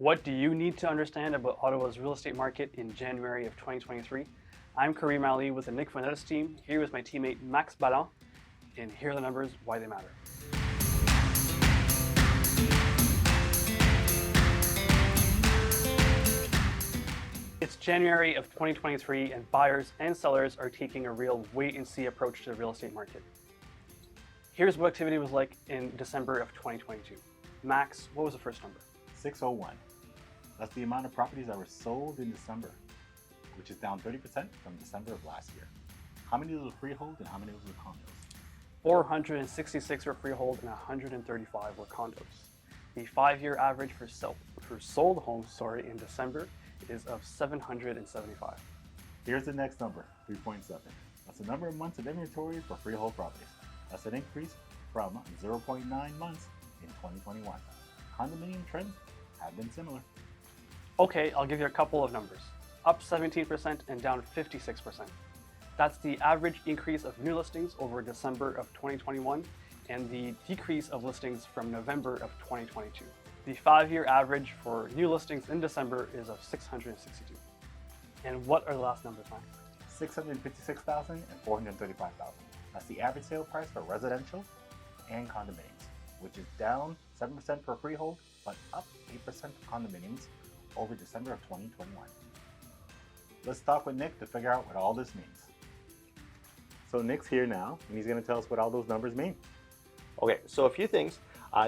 What do you need to understand about Ottawa's real estate market in January of 2023? I'm Karim Ali with the Nick Foneta's team, here with my teammate Max Ballon, and here are the numbers, why they matter. It's January of 2023 and buyers and sellers are taking a real wait-and-see approach to the real estate market. Here's what activity was like in December of 2022. Max, what was the first number? 601. That's the amount of properties that were sold in December, which is down 30% from December of last year. How many of those were freehold and how many of those were condos? 466 were freehold and 135 were condos. The 5-year average for sold homes in December is of 775. Here's the next number, 3.7. That's the number of months of inventory for freehold properties. That's an increase from 0.9 months in 2021. Condominium trends have been similar. Okay, I'll give you a couple of numbers. Up 17% and down 56%. That's the average increase of new listings over December of 2021 and the decrease of listings from November of 2022. The 5-year average for new listings in December is of 662. And what are the last numbers, Max? 656,000 and 435,000. That's the average sale price for residential and condominiums, which is down 7% for freehold, but up 8% for condominiums over December of 2021. Let's talk with Nick to figure out what all this means. So Nick's here now, and he's going to tell us what all those numbers mean. Okay, so a few things.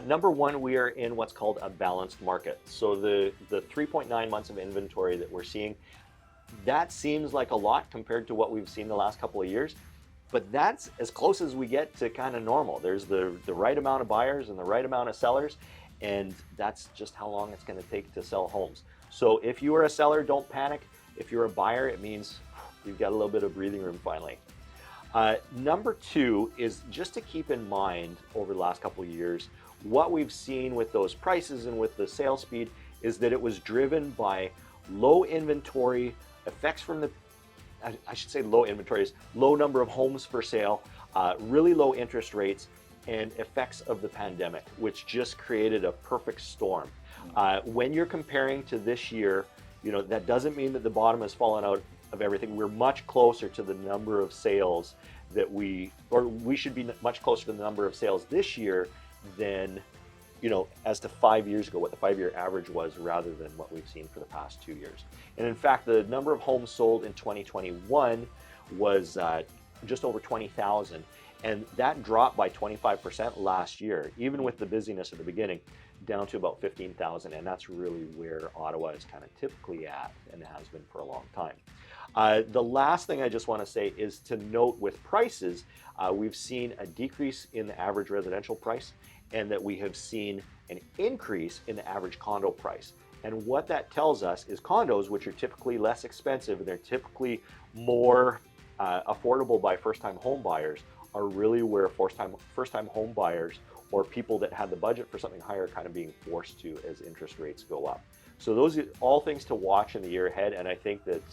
Number one, we are in what's called a balanced market. So the 3.9 months of inventory that we're seeing, that seems like a lot compared to what we've seen the last couple of years, but that's as close as we get to kind of normal. There's the right amount of buyers and the right amount of sellers, and that's just how long it's going to take to sell homes. So if you are a seller, don't panic. If you're a buyer, it means you've got a little bit of breathing room finally. Number two is just to keep in mind over the last couple of years, what we've seen with those prices and with the sale speed is that it was driven by low inventory, effects from the, I should say low inventories, low number of homes for sale, really low interest rates, and effects of the pandemic, which just created a perfect storm. When you're comparing to this year, that doesn't mean that the bottom has fallen out of everything. We're much closer to the number of sales that we should be much closer to the number of sales this year than, as to 5 years ago, what the 5-year average was rather than what we've seen for the past 2 years. And in fact, the number of homes sold in 2021 was just over 20,000. And that dropped by 25% last year, even with the busyness at the beginning, down to about 15,000. And that's really where Ottawa is kind of typically at and has been for a long time. The last thing I just want to say is to note with prices, we've seen a decrease in the average residential price and that we have seen an increase in the average condo price. And what that tells us is condos, which are typically less expensive and they're typically more affordable by first-time home buyers, are really where first-time home buyers or people that had the budget for something higher kind of being forced to as interest rates go up. So those are all things to watch in the year ahead, and I think that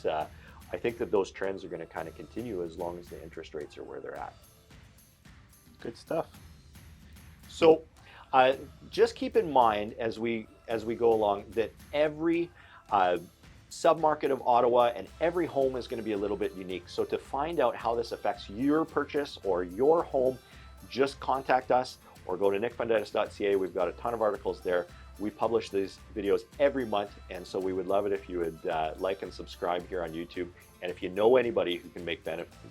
those trends are going to kind of continue as long as the interest rates are where they're at. Good stuff. So just keep in mind as we go along that every submarket of Ottawa and every home is going to be a little bit unique. So to find out how this affects your purchase or your home, just contact us or go to nickfonetatis.ca. We've got a ton of articles there. We publish these videos every month, and so we would love it if you would like and subscribe here on YouTube. And if you know anybody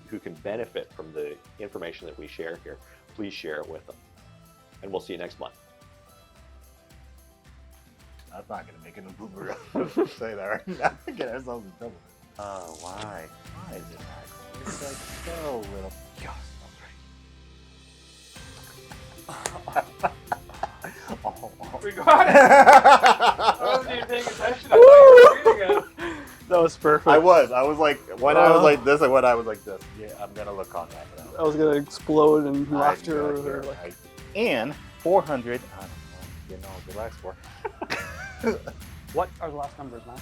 who can benefit from the information that we share here, please share it with them. And we'll see you next month. That's not going to make it a boomer. Say that right now. Get ourselves in trouble. Why? Why is it Max? It's like so little. Gosh, we got it! I wasn't even paying attention. I thought you were reading it. That was perfect. I was like, when I was like this and when I was like this. Yeah, I'm going to look on that now. I was going to explode in laughter. And 400, relax for. What are the last numbers, man?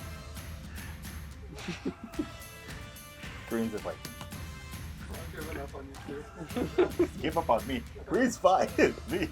Green's is like. I've given up on you too. Give up on me. Green's fine. Me.